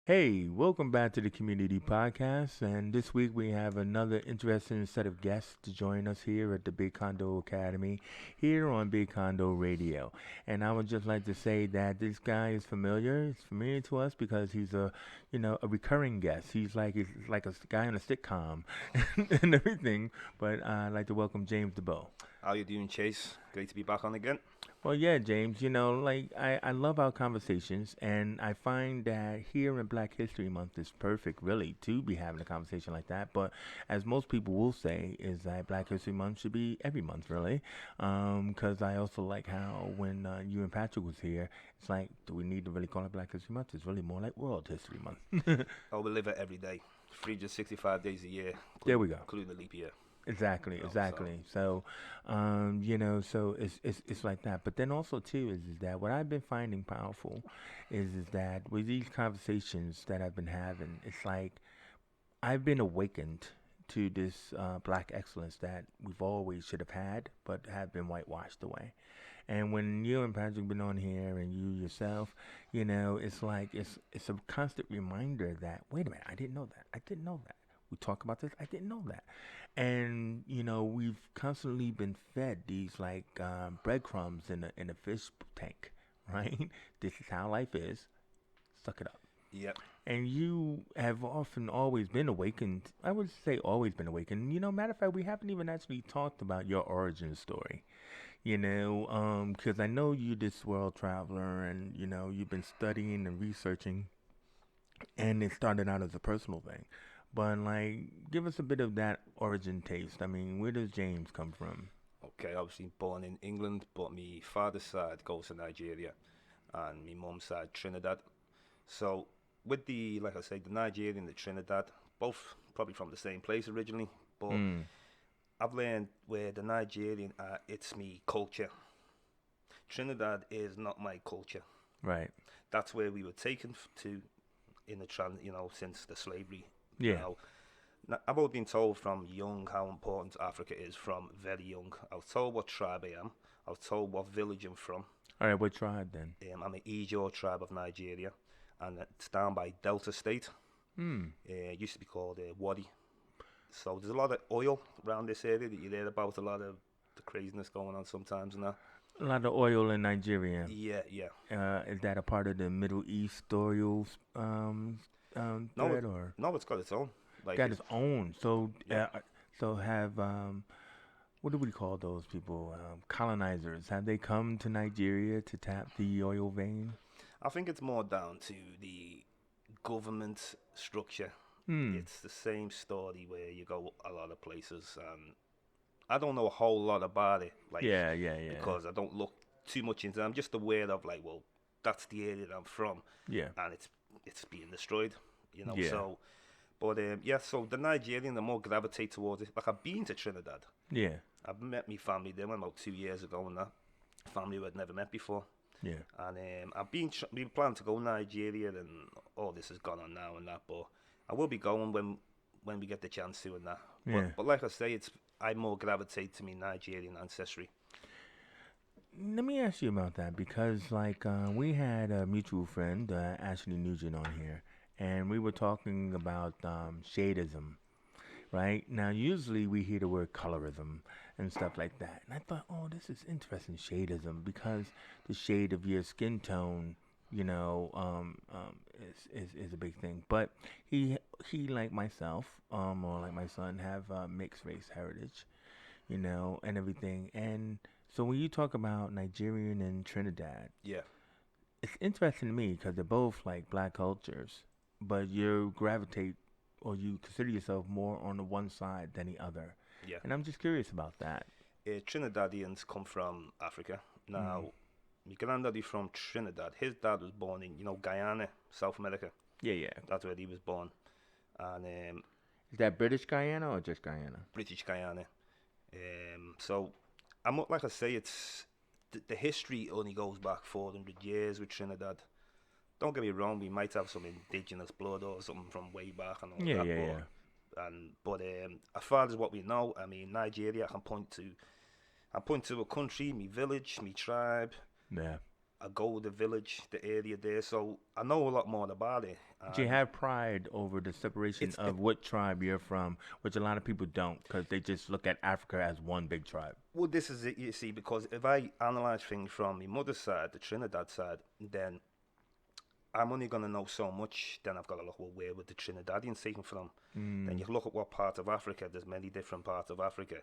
Hey, welcome back to the Community Podcast. And this week we have another interesting set of guests to join us here at the Big Condo Academy, here on Big Condo Radio. And I would just like to say that this guy is familiar. It's familiar to us because he's a recurring guest. He's like a guy on a sitcom and everything. But I'd like to welcome James Diboe. How you doing, Chase? Great to be back on again. Well, yeah, James, I love our conversations, and I find that here in Black History Month is perfect, really, to be having a conversation like that. But as most people will say, is that Black History Month should be every month, really. Because I also like how when you and Patrick was here, it's like, do we need to really call it Black History Month? It's really more like World History Month. Oh, we live it every day, 365 days a year, There we go. including the leap year. Exactly, So exactly. So, so it's like that. But then also too is that what I've been finding powerful is that with these conversations that I've been having, it's like I've been awakened to this black excellence that we've always should have had, but have been whitewashed away. And when you and Patrick been on here, and you yourself, it's like it's a constant reminder that wait a minute, I didn't know that. I didn't know that. We talk about this. I didn't know that. And we've constantly been fed these like breadcrumbs in a fish tank, right? This is how life is. Suck it up. yep, And you have often always been awakened. I would say always been awakened. Matter of fact, we haven't even actually talked about your origin story. Because I know you this world traveler, and you've been studying and researching, and it started out as a personal thing. But like, give us a bit of that origin taste. I mean, where does James come from? okay. Obviously born in England, but my father's side goes to Nigeria, and my mum's side Trinidad. So with the like I say, the Nigerian and the Trinidad, both probably from the same place originally, but Mm, I've learned where the Nigerian, it's me culture. Trinidad is not my culture. right. That's where we were taken to in the since the slavery. You Yeah. know, I've always been told from young how important Africa is from very young. I was told what tribe I am. I was told what village I'm from. All right. What tribe then? I'm an Ijaw tribe of Nigeria, and it's down by Delta State. Hmm. It used to be called Wadi. So there's a lot of oil around this area that you hear about. A lot of the craziness going on sometimes and that. A lot of oil in Nigeria. Yeah, yeah. Is that a part of the Middle East oil No, thread, or no, it's got its own. Like got it's its own? So, yeah. have what do we call those people? Colonizers. Have they come to Nigeria to tap the oil vein? I think it's more down to the government structure. Hmm. It's the same story where you go a lot of places. I don't know a whole lot about it, like Yeah. Yeah. Yeah. because I don't look too much into it. I'm just aware of like, well, that's the area that I'm from, Yeah. and it's being destroyed, Yeah. So, but yeah, so the Nigerian, the more gravitate towards it. Like I've been to Trinidad. Yeah. I've met my family there about 2 years ago, and that family who I'd never met before. Yeah. And we plan to go Nigeria, and all this has gone on now and that, but I will be going when we get the chance to and that. Yeah. But like I say, I more gravitate to my Nigerian ancestry. Let me ask you about that because, like, we had a mutual friend, Ashley Nugent, on here, and we were talking about shadism, right? Now, usually we hear the word colorism and stuff like that, and I thought, oh, this is interesting, shadism, because the shade of your skin tone, is a big thing. But he he like myself, or like my son, have mixed race heritage, and everything. And so when you talk about Nigerian and Trinidad, Yeah, it's interesting to me because they're both like black cultures, but you gravitate or you consider yourself more on the one side than the other. yeah. And I'm just curious about that. Trinidadians come from Africa. Mm. Now, my granddaddy from Trinidad. His dad was born in Guyana, South America. Yeah, yeah. That's where he was born, and Is that British Guyana or just Guyana? British Guyana. So I'm not like I say, it's the history only goes back 400 years with Trinidad. Don't get me wrong, we might have some indigenous blood or something from way back and all Yeah, that, yeah, but yeah. as far as what we know, I mean Nigeria, I point to a country, me village, me tribe. Yeah. I go to the village, the area there, so I know a lot more about it. But you have pride over the separation It's it, of what tribe you're from, which a lot of people don't, because they just look at Africa as one big tribe. well, this is it, you see, because if I analyze things from my mother's side, the Trinidad side, then I'm only going to know so much. Then I've got to look, well, where would the Trinidadians taken from? Then Mm. you look at what part of Africa. There's many different parts of Africa.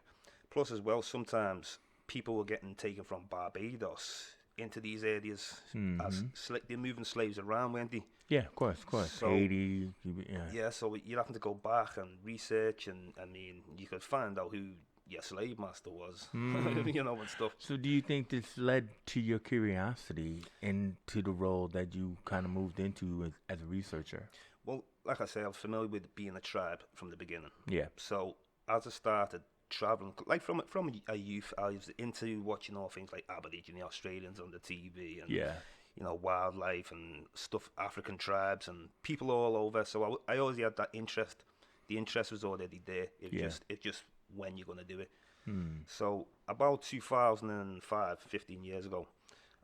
Plus, as well, sometimes people were getting taken from Barbados into these areas as Mm-hmm. they're moving slaves around, weren't they? Yeah, of course, of course. So Haiti, yeah. yeah, so you're having to go back and research, and I mean, you could find out who your slave master was, Mm. and stuff. So do you think this led to your curiosity into the role that you kind of moved into as a researcher? Well, like I say, I was familiar with being a tribe from the beginning. Yeah. So as I started traveling, like from a youth, I was into watching all things like Aborigine Australians on the TV, and Yeah. wildlife and stuff, African tribes and people all over. So I always had that interest. The interest was already there. Yeah. It just when you're gonna do it. Hmm. So about 2005, 15 years ago,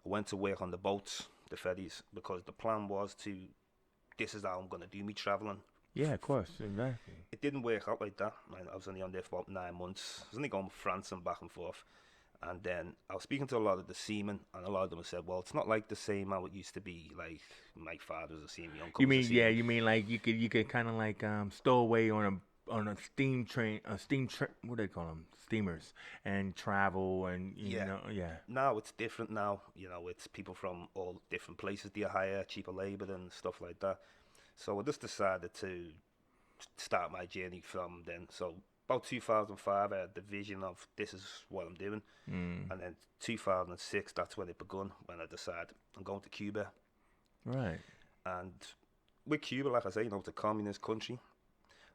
I went to work on the boats, the ferries, because the plan was to, this is how I'm gonna do me traveling. Yeah, of course, exactly. It didn't work out like that. I was only on there for about 9 months. I was only going to France and back and forth. And then I was speaking to a lot of the seamen, and a lot of them said, "Well, it's not like the same how it used to be. Like my father was a seaman, my uncle You was a mean seaman." you mean like you could kind of like stow away on a steam train, what do they call them, steamers, and travel and Yeah. yeah. Now it's different. Now it's people from all different places. They hire cheaper labor and stuff like that. So I just decided to start my journey from then. So about 2005, I had the vision of this is what I'm doing. Mm. And then 2006, that's when it begun, when I decided I'm going to Cuba. Right. And with Cuba, like I say, it's a communist country.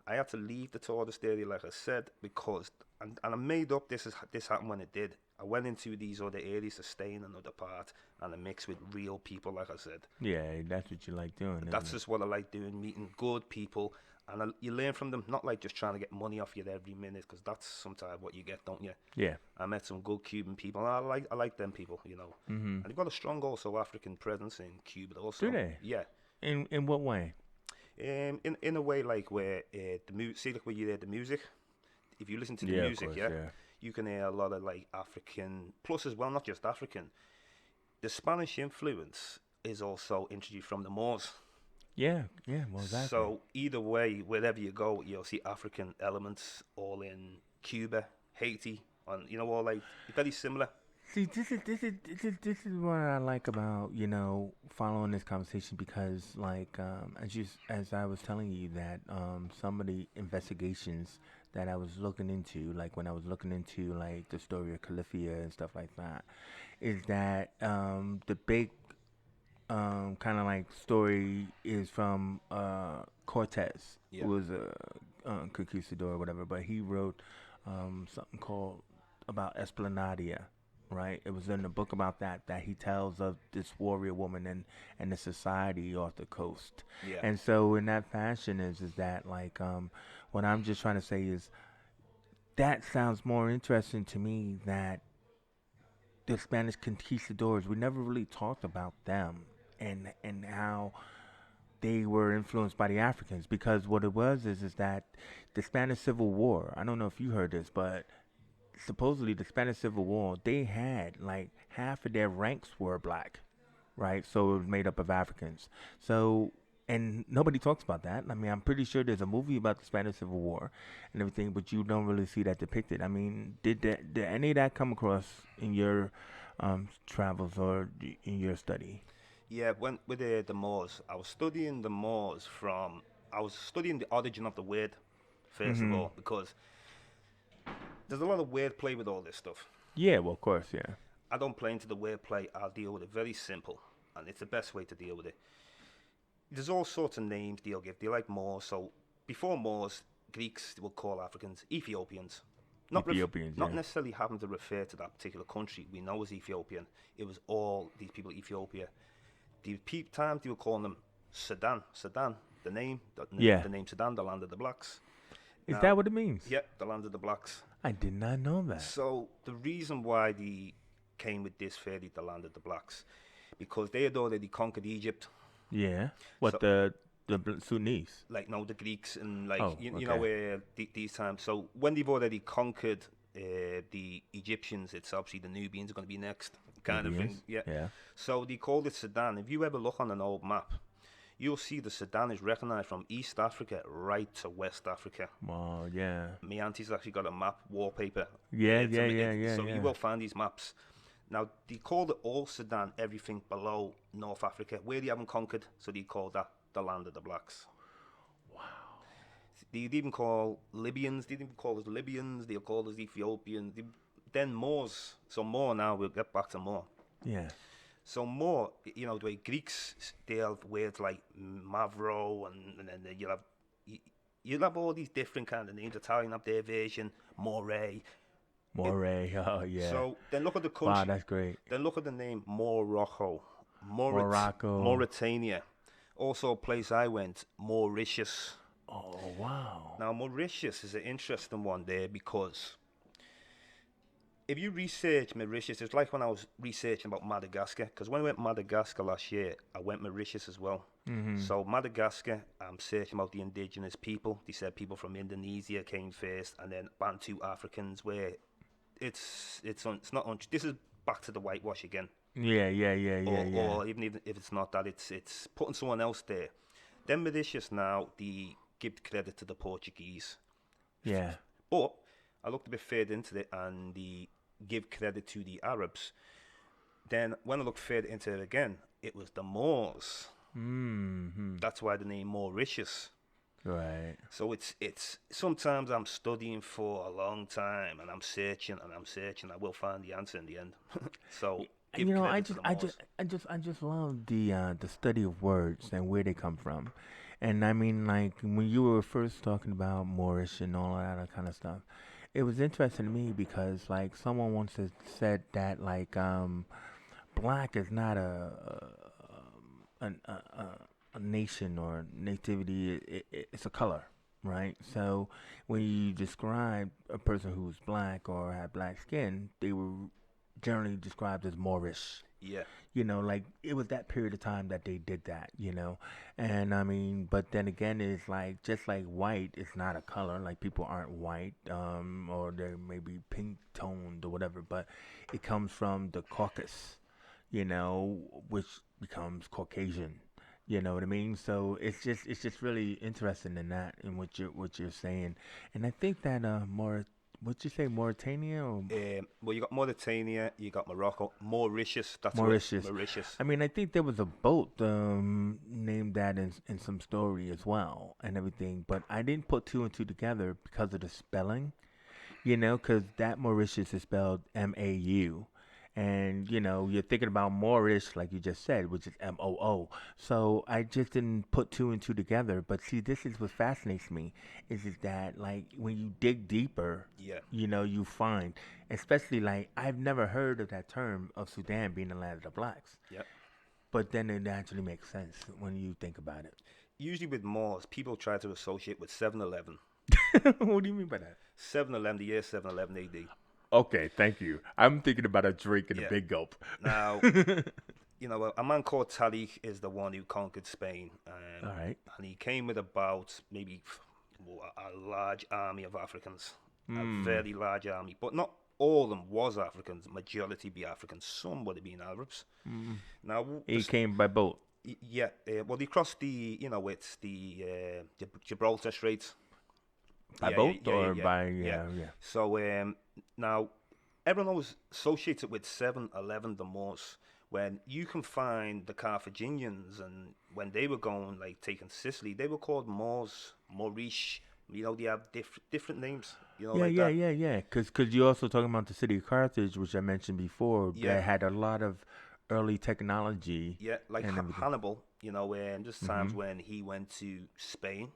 I had to leave the tourist area, like I said, because, and I made up, this happened when it did. I went into these other areas to stay in another part and I mixed with real people, like I said. Yeah, that's what you like doing. That's Isn't just what I like doing, meeting good people. And you learn from them, not like just trying to get money off you every minute, because that's sometimes what you get, don't you? it? Yeah. I met some good Cuban people, and I like them people, Mm-hmm. And they've got a strong also African presence in Cuba also. Do they? Yeah. In what way? In a way like where the music, see like where you hear the music. If you listen to the Yeah, of music, course, yeah, yeah. you can hear a lot of like African, plus as well, not just African. The Spanish influence is also introduced from the Moors. Yeah, yeah, well, exactly. So either way, wherever you go, you'll see African elements all in Cuba, Haiti, and all like very similar. See, this is what I like about following this conversation because as I was telling you that some of the investigations that I was looking into, like when I was looking into like the story of Califia and stuff like that, is that the big kind of like story is from Cortez, Yeah, who was a conquistador or whatever, but he wrote something called about Esplanadia, right? It was in the book about that he tells of this warrior woman and the society off the coast. yeah, And so in that fashion is that like what I'm just trying to say is that sounds more interesting to me that the Spanish conquistadors, we never really talked about them and how they were influenced by the Africans because what it was is that the Spanish Civil War, I don't know if you heard this, but supposedly the Spanish Civil War, they had like half of their ranks were black, right? So it was made up of Africans. So and nobody talks about that. I mean, I'm pretty sure there's a movie about the Spanish Civil War and everything, but you don't really see that depicted. I mean, did any of that come across in your travels or in your study? yeah. When with the Moors, I was studying the Moors from. I was studying the origin of the word first of Mm-hmm. all because there's a lot of wordplay with all this stuff. Yeah, well, of course, yeah. I don't play into the wordplay. I'll deal with it very simple, and it's the best way to deal with it. There's all sorts of names they'll give. They like Moors. So before Moors, Greeks will call Africans Ethiopians. Ethiopians, Not yeah. necessarily having to refer to that particular country we know as Ethiopian. It was all these people Ethiopia. The times they were calling them Sudan. Sudan, Yeah. the name Sudan, the land of the blacks. Is Now, that what it means? yeah, the land of the blacks. I did not know that. So the reason why they came with this fairly, the land of the blacks, because they had already conquered Egypt. Yeah. What So the Sudanese. like no, the Greeks and like Oh, you know okay. these times. So when they've already conquered the Egyptians, it's obviously the Nubians are going to be next, kind of thing. Nubians. Yeah. Yeah. So they called it Sudan. If you ever look on an old map, you'll see the Sudan is recognized from East Africa right to West Africa. Wow. Yeah. My auntie's actually got a map wallpaper. Yeah. Yeah. Yeah. Yeah. So you Yeah. will find these maps. Now, they called it all Sudan, everything below North Africa, where they haven't conquered, so they call that the land of the blacks. Wow. They'd even call Libyans, they didn't even call us Libyans, they'll call us Ethiopians, then Moors. So Moor now, we'll get back to Moor. Yeah. So Moor, you know, the way Greeks, they have words like Mavro, and then you'll have all these different kind of names. Italian have their version, Moray. Moray. Oh, yeah. So then look at the Wow, country. that's great. Then look at the name Morocco, Morocco. Mauritania. Also, a place I went, Mauritius. Oh, wow. Now, Mauritius is an interesting one there because if you research Mauritius, it's like when I was researching about Madagascar. Because when I went to Madagascar last year, I went Mauritius as well. Mm-hmm. So Madagascar, I'm searching about the indigenous people. They said people from Indonesia came first, and then Bantu Africans, where it's not. This is back to the whitewash again. Yeah. Yeah. Yeah. Yeah. Or, Yeah. or even if it's not that, it's putting someone else there. Then Mauritius now, they give credit to the Portuguese. Yeah. But I looked a bit further into it and they give credit to the Arabs. Then when I looked further into it again, it was the Moors. Mm-hmm. That's why the name Mauritius. Right. So it's sometimes I'm studying for a long time and I'm searching and I'm searching. I will find the answer in the end. So give You know, credit to the Moors. I just love the study of words and where they come from. And I mean, like when you were first talking about Moorish and all that kind of stuff, it was interesting to me because like someone once has said that like black is not a nation or nativity. It's a color, right? So when you describe a person who's black or had black skin, they were generally described as Moorish. Yeah, Like it was that period of time that they did that. And I mean, but then again, it's like just like white is not a color, like people aren't white, or they may be pink toned or whatever, but it comes from the Caucasus, which becomes Caucasian. You know what I mean? So it's just really interesting in that in what you're saying. And I think that what'd you say, Mauritania or well, you got Mauritania, you got Morocco, Mauritius. That's what Mauritius? Mauritius. I mean, I think there was a boat named that in some story as well and everything, but I didn't put two and two together because of the spelling. Because that Mauritius is spelled Mau. And, you're thinking about Moorish, like you just said, which is Moo. So I just didn't put two and two together. But see, this is what fascinates me, is that, like, when you dig deeper, Yeah, you find, especially, like, I've never heard of that term of Sudan being the land of the blacks. yeah. But then it actually makes sense when you think about it. Usually with Moors, people try to associate with 7-Eleven. What do you mean by that? 7-Eleven, the year 7-Eleven AD. Okay, thank you. I'm thinking about a drink and a Yeah. big gulp. Now, a man called Tariq is the one who conquered Spain. All right. And he came with about maybe a large army of Africans. A Mm. very large army. But not all of them was Africans. Majority be Africans. Some would have been Arabs. Mm. Now, He came by boat. yeah, well, they crossed it's the Gibraltar Strait. By Yeah, boat yeah, yeah, or yeah, by yeah. yeah. So now everyone always associates it with 7-Eleven the Moors. When you can find the Carthaginians and when they were going like taking Sicily, they were called Moors, Maurice. They have different names. Yeah, Like yeah, that. yeah, yeah. Because you're also talking about the city of Carthage, which I mentioned before, Yeah, that had a lot of early technology yeah. Like and everything. Hannibal. Just times Mm-hmm. when he went to Spain.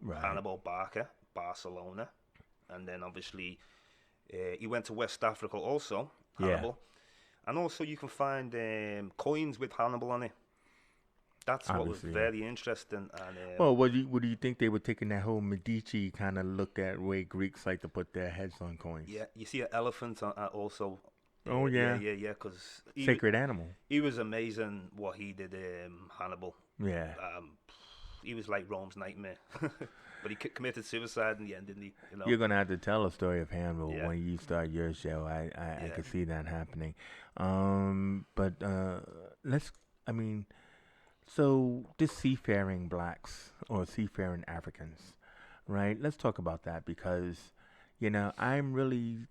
Right. Hannibal Barca, Barcelona, and then obviously he went to West Africa also, Yeah. Hannibal. And also you can find coins with Hannibal on it. That's what was Obviously, yeah. very interesting. And Well, what do you think they were taking that whole Medici kind of look at way Greeks like to put their heads on coins? yeah, you see an elephant also. Oh Yeah, yeah. yeah, yeah. Because Sacred animal. he was amazing what he did, Hannibal. Yeah. Um, he was like Rome's nightmare. But he committed suicide in the end, didn't he? You know. You're gonna have to tell a story of Hannibal Yeah. when you start your show. I Yeah. could see that happening. But let's. I mean, so this seafaring blacks or seafaring Africans, right? Let's talk about that because, I'm really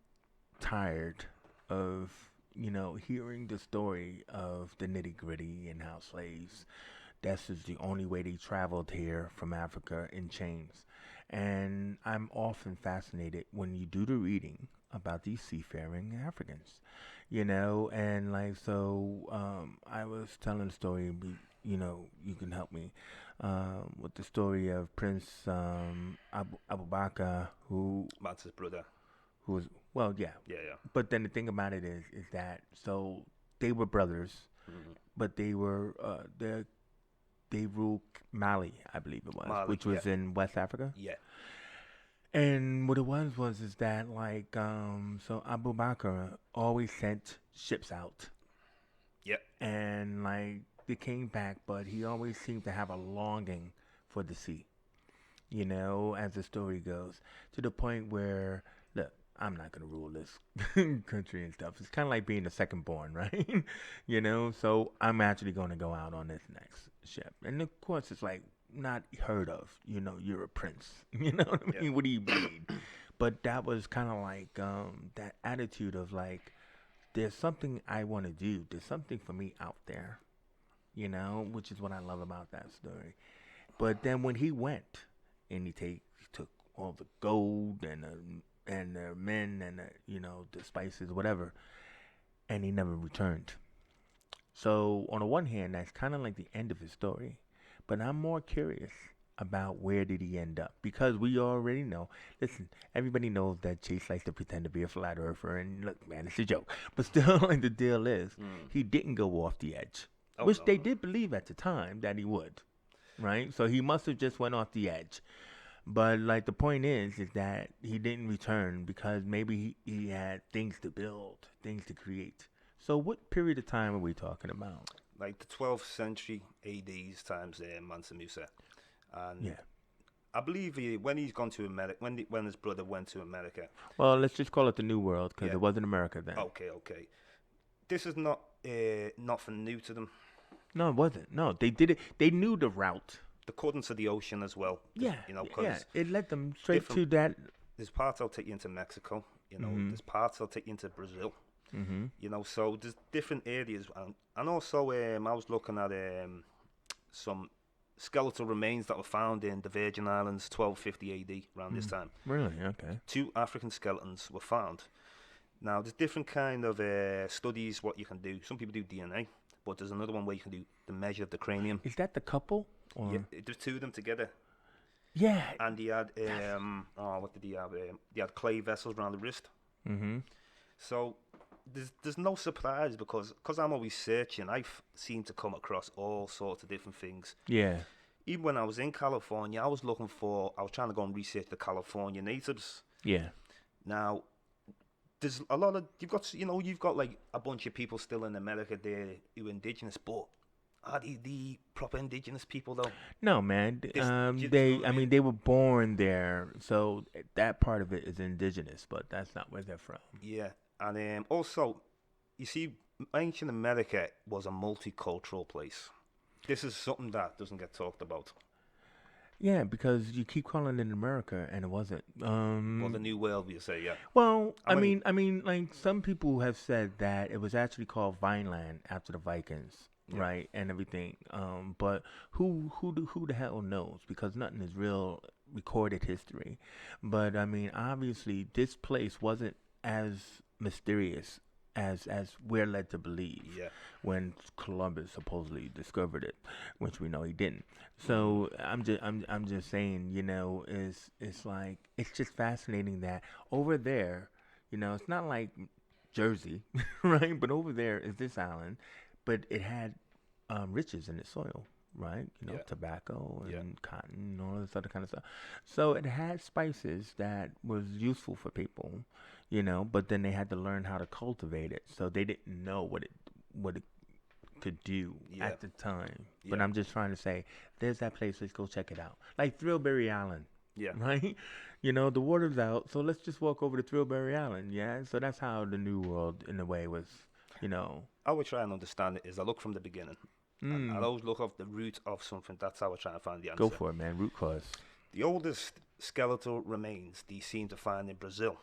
tired of hearing the story of the nitty gritty and how slaves, that's just the only way they traveled here from Africa in chains. And I'm often fascinated when you do the reading about these seafaring Africans, and like, so I was telling a story, you can help me with the story of Prince Abu Bakr, Mansa's brother. who was, well, yeah. Yeah, yeah. But then the thing about it is that, so they were brothers, Hmm. but they ruled Mali, I believe it was, Mali, which yeah. was in West Africa. Yeah. And what it was is that, like, so Abu Bakr always sent ships out, Yeah. and like they came back, but he always seemed to have a longing for the sea. As the story goes, to the point where, look, I'm not gonna rule this country and stuff. It's kind of like being the second born, right? So I'm actually gonna go out on this next ship, and of course it's like not heard of. You're a prince. You know what I Yeah. mean? What do you mean? But that was kind of like that attitude of like, there's something I want to do. There's something for me out there. Which is what I love about that story. But then when he went and he took all the gold and the men and the spices, whatever, and he never returned. So on the one hand, that's kind of like the end of his story, but I'm more curious about where did he end up, because we already know. Listen, everybody knows that Chase likes to pretend to be a flat earther, and look, man, it's a joke. But still, like, the deal is, Mm. he didn't go off the edge, Oh which no, they no. did believe at the time that he would, right? So he must have just went off the edge. But like the point is that he didn't return because maybe he had things to build, things to create. So what period of time are we talking about? Like the 12th century AD's times, Mansa Musa, and Yeah. I believe when he's gone to America, when his brother went to America. Well, let's just call it the New World because Yeah. it wasn't America then. Okay, okay. This is nothing new to them. No, it wasn't. No, they did it. They knew the route. The currents of the ocean as well. Yeah, yeah. Because It led them straight different. to that. There's parts I'll take you into Mexico. Mhm. There's parts I'll take you into Brazil. Mhm. So there's different areas, and also I was looking at some skeletal remains that were found in the Virgin Islands, 1250 AD, around this time. Really? Okay. 2 African skeletons were found. Now, there's different kind of studies what you can do. Some people do DNA, but there's another one where you can do the measure of the cranium. Is that the couple? Or? Yeah, there's 2 of them together, Yeah. and they had what did they have? They had clay vessels around the wrist. Mhm. So there's no surprise because I'm always searching. I've seem to come across all sorts of different things. Yeah. Even when I was in California, I was trying to go and research the California natives. Yeah. Now, there's a lot of you've got like a bunch of people still in America there who are indigenous, but are they the proper indigenous people though? No, man. Do you know They. what I mean, they were born there, so that part of it is indigenous, but that's not where they're from. Yeah, and also, you see, ancient America was a multicultural place. This is something that doesn't get talked about. Yeah, because you keep calling it America, and it wasn't. Well, the New World, you say, yeah. Well, I mean- I mean, like some people have said that it was actually called Vineland after the Vikings, Yeah. right, and everything. But who the hell knows? Because nothing is real recorded history. But I mean, obviously, this place wasn't as mysterious as we're led to believe Yeah. when Columbus supposedly discovered it, which we know he didn't. So I'm just saying, it's like it's just fascinating that over there, it's not like Jersey, right? But over there is this island, but it had riches in its soil, right? Yeah. Tobacco and Yeah. cotton and all this other kind of stuff. So it had spices that was useful for people, but then they had to learn how to cultivate it. So they didn't know what it to do Yeah, at the time. But yeah, I'm just trying to say, there's that place. Let's go check it out. Like Thrillberry Island, yeah. right? The water's out, so let's just walk over to Thrillberry Island. Yeah. So that's how the New World, in a way, was. You know. How I try and understand it is I look from the beginning, and I Mm, always look at the root of something. That's how I try and find the go answer. for it, man. Root cause. The oldest skeletal remains they seem to find in Brazil,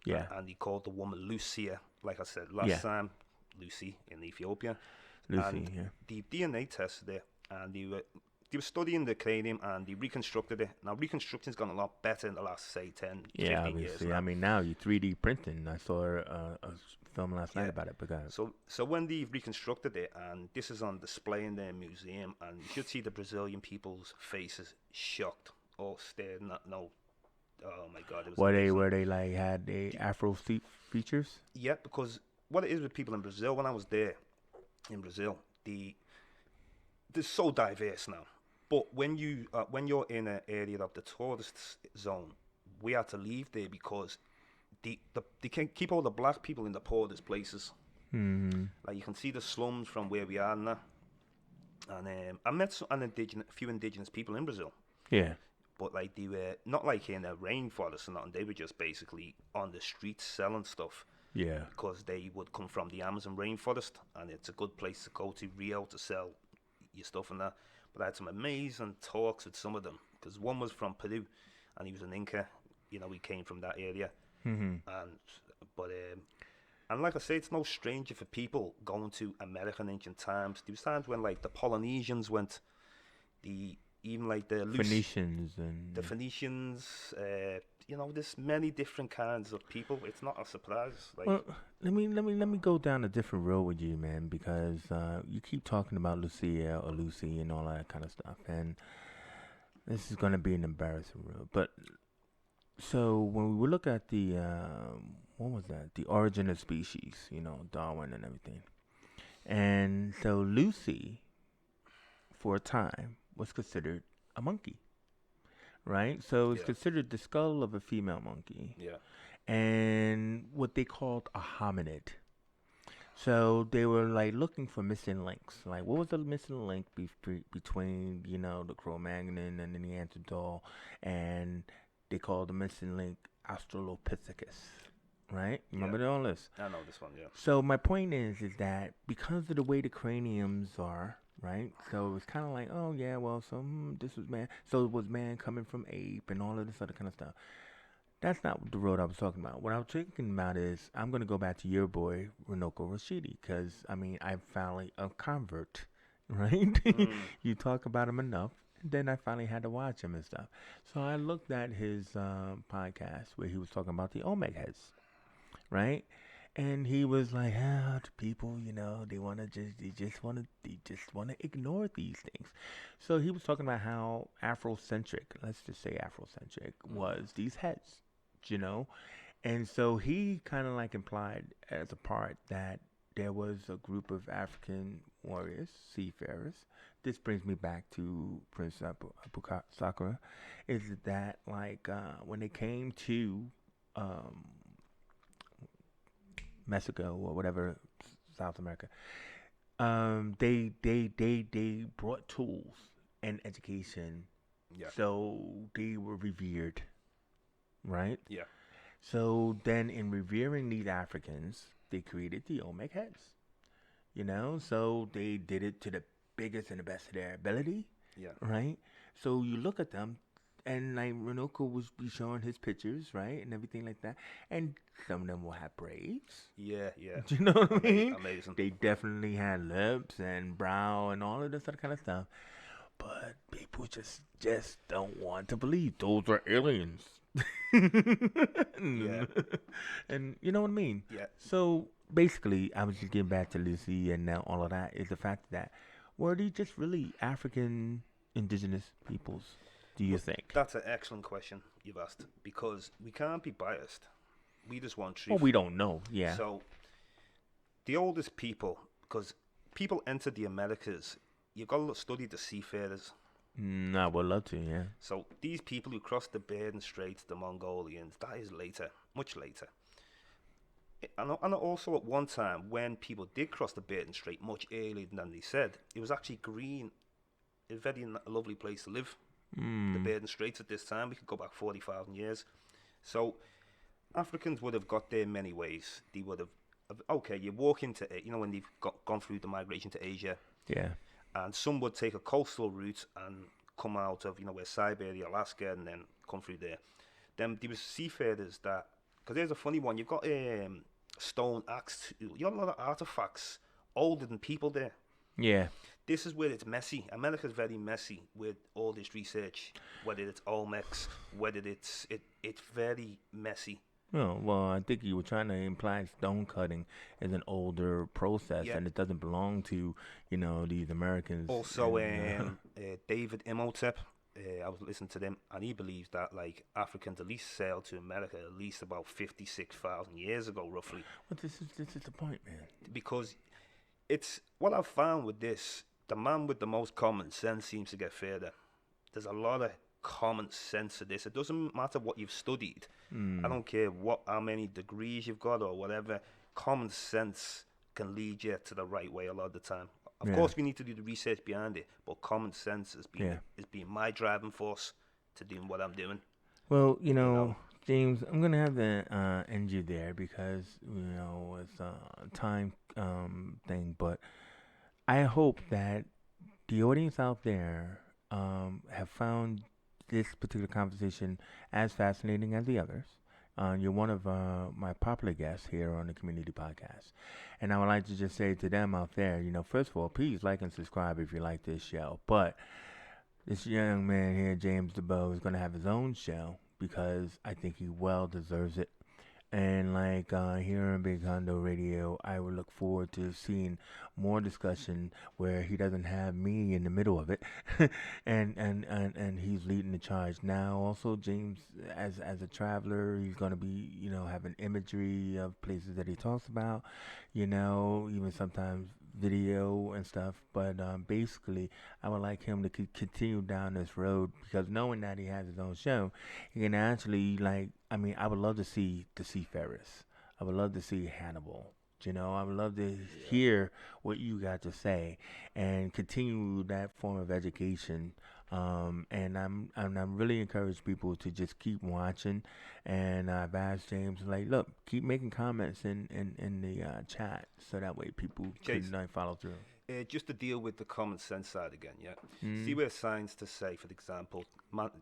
Yeah. and they called the woman Lucia, like I said Yeah. last time, Lucy in Ethiopia, Lucy. and Yeah. the DNA tested it, and they were studying the cranium and they reconstructed it. Now reconstruction's gone a lot better in the last say 10, Yeah. 15 years Obviously. I now. mean, now you 3D printing. I saw a film last night Yeah. about it. Because So when they reconstructed it, and this is on display in their museum, and you should see the Brazilian people's faces shocked, all staring at no. Oh my God, it was amazing. were they like had they The- Afro features? Yeah, because what it is with people in Brazil, when I was there in Brazil, they're so diverse now. But when you're in an area of the tourist zone, we had to leave there because they can keep all the black people in the poorest places. Hmm. Like you can see the slums from where we are now. And I met a few indigenous people in Brazil, Yeah. but like they were not like in a rainforest or nothing. They were just basically on the streets selling stuff Yeah. because they would come from the Amazon rainforest, and it's a good place to go to Rio to sell your stuff and that. But I had some amazing talks with some of them because one was from Peru, and he was an Inca. He came from that area, Hmm. and but and like I say, it's no stranger for people going to America in ancient times. There was times when like the Polynesians went, even like Phoenicians the and Phoenicians. There's many different kinds of people. It's not a surprise. Like, well, let me go down a different road with you, man, because you keep talking about Lucia or Lucy and all that kind of stuff, and this is gonna be an embarrassing road. But so when we look at the what was that? The origin of species, Darwin and everything, and so Lucy, for a time, was considered a monkey, right? So it's yeah, considered the skull of a female monkey yeah, and what they called a hominid. So they were like looking for missing links. Like, what was the missing link between, the Cro-Magnon and the Neanderthal? And they called the missing link Australopithecus, right? yeah. Remember all this? I know this one. Yeah, So my point is that because of the way the craniums are, right? So it's kind of like, oh yeah, well, so this was man. So it was man coming from ape and all of this other kind of stuff. That's not the road I was talking about. What I was talking about is I'm gonna go back to your boy Runoko Rashidi because I mean I'm finally a convert, right? mm, You talk about him enough, and then I finally had to watch him and stuff. So I looked at his podcast where he was talking about the Omeg heads, right? And he was like, "Ah, the people, they just wanna ignore these things." So he was talking about how Afrocentric, let's just say Afrocentric, was these heads, you know. And so he kind of like implied as a part that there was a group of African warriors, seafarers. This brings me back to Prince Sakura. Is that like when they came to um, Mexico or whatever, South America, they brought tools and education, yeah, so they were revered, right? yeah, So then, in revering these Africans, they created the Olmec heads. So they did it to the biggest and the best of their ability, yeah, right? So you look at them, and like Renoko was be showing his pictures, right, and everything like that, and some of them will have braids. yeah, yeah. Do you know what I mean? Amazing. They definitely had lips and brow and all of this other kind of stuff, but people just don't want to believe those are aliens. Yeah, And you know what I mean? yeah. So basically, I was just getting back to Lucy and now all of that is the fact that were they just really African indigenous peoples, do you Well, think? that's an excellent question you've asked because we can't be biased. We just want Well, truth. we don't know. Yeah. So the oldest people, because people entered the Americas, you've got to study the seafarers. I would love to, yeah. So these people who crossed the Bering Straits, the Mongolians, that is later, much later. And also at one time when people did cross the Bering Strait much earlier than they said, it was actually green, a very lovely place to live. The Hmm. Bering Straits at this time, we could go back 40,000 years. So Africans would have got there in many ways. They would have, okay, you walk into it, when they've gone through the migration to Asia, Yeah. and some would take a coastal route and come out of, where Siberia, Alaska, and then come through there. Then there was seafarers that, because there's a funny one, you've got stone axe, you got a lot of artifacts older than people there. Yeah. This is where it's messy. America's very messy with all this research, whether it's Olmecs, whether it's very messy. Oh, well, I think you were trying to imply stone cutting is an older process Yeah. and it doesn't belong to, these Americans. Also, And David Imhotep, I was listening to them, and he believes that like Africans at least sailed to America at least about 56,000 years ago, roughly. but this is the point, man. Because it's what I've found with this. The man with the most common sense seems to get further. There's a lot of common sense to this. It doesn't matter what you've studied. I Hmm. don't care how many degrees you've got or whatever. Common sense can lead you to the right way a lot of the time. Of Yeah. course, we need to do the research behind it, but common sense Yeah. is being my driving force to doing what I'm doing. Well, You know, James, I'm gonna have to end you there because it's a time thing. But I hope that the audience out there have found this particular conversation as fascinating as the others. You're one of my popular guests here on the community podcast. And I would like to just say to them out there, first of all, please like and subscribe if you like this show. But this young man here, James Diboe, is going to have his own show because I think he well deserves it. And like here on Big Hondo Radio, I would look forward to seeing more discussion where he doesn't have me in the middle of it, and he's leading the charge. Now, also James, as a traveler, he's gonna be having imagery of places that he talks about, even sometimes video and stuff. But basically, I would like him to continue down this road because knowing that he has his own show, he can actually like. I mean, I would love to see the seafarers. I would love to see Hannibal. I would love to yeah. hear what you got to say and continue that form of education. And I'm really encourage people to just keep watching. And I've asked James like, look, keep making comments in the chat so that way people Chase, can follow through. just to deal with the common sense side again, yeah. See Mm, where science to say, for example,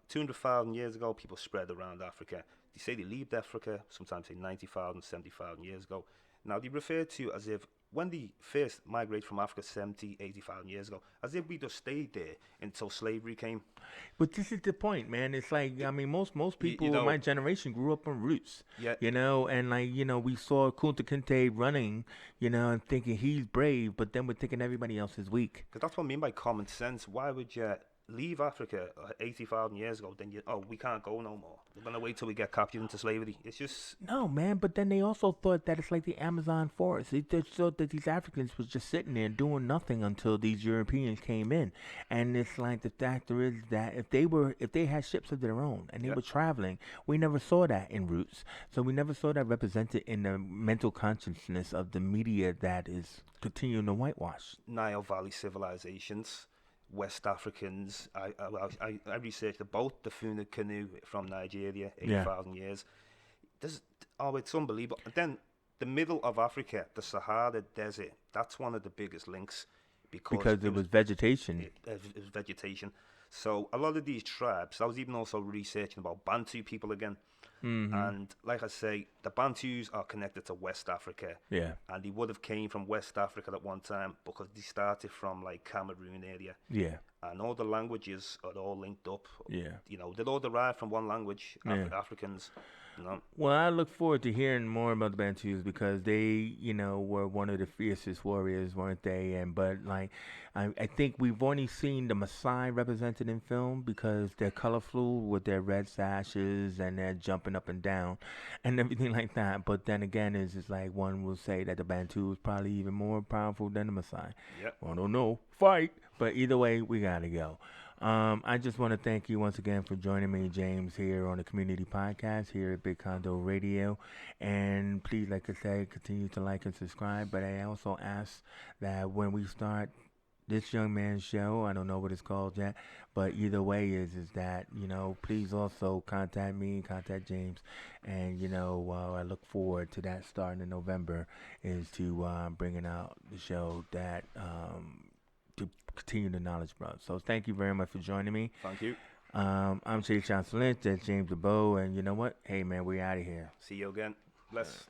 200,000 years ago, people spread around Africa. They say they left Africa, sometimes say 90,000, 70,000 years ago. Now, they refer to as if when they first migrated from Africa 70, 80,000 years ago, as if we just stayed there until slavery came. But this is the point, man. It's like Y- I mean, most you people in my know, generation grew up on roots, yeah, and like we saw Kunta Kinte running, and thinking he's brave, but then we're thinking everybody else is weak. because that's what I mean by common sense. Why would you leave Africa 80,000 years ago? Then we can't go no more. We're going to wait till we get captured into slavery. It's just, No, man. But then they also thought that it's like the Amazon forest. They just thought that these Africans was just sitting there doing nothing until these Europeans came in, and it's like the factor is that if they had ships of their own and they yeah. were traveling, we never saw that in roots. So we never saw that represented in the mental consciousness of the media that is continuing to whitewash. Nile Valley civilizations, West Africans. I researched about the Funa canoe from Nigeria, Yeah, 80,000 years. There's, oh, it's unbelievable. And then the middle of Africa, the Sahara Desert, that's one of the biggest links because because it was vegetation. it was vegetation. So a lot of these tribes, I was even also researching about Bantu people again. Mm-hmm. And like I say, the Bantus are connected to West Africa, Yeah, and they would have came from West Africa at one time because they started from like Cameroon area, yeah, and all the languages are all linked up. yeah, They're all derived from one language, yeah. Africans. You know, Well, I look forward to hearing more about the Bantus because they, were one of the fiercest warriors, weren't they? And but like, I think we've only seen the Maasai represented in film because they're colorful with their red sashes and they're jumping up and down and everything like that. But then again, it's just like one will say that the Bantu is probably even more powerful than the Maasai. yeah. Well, I don't know, fight. But either way, we gotta go. I just want to thank you once again for joining me, James, here on the Community Podcast here at Big Condo Radio. And please, like I said, continue to like and subscribe. But I also ask that when we start this young man's show, I don't know what it's called yet, but either way is that, please also contact me, contact James, and I look forward to that starting in November is to bringing out the show that to continue the knowledge, bro. So thank you very much for joining me. Thank you. I'm Chase Johnson Lynch. That's James Diboe, and you know what? Hey man, we out of here. See you again. Bless.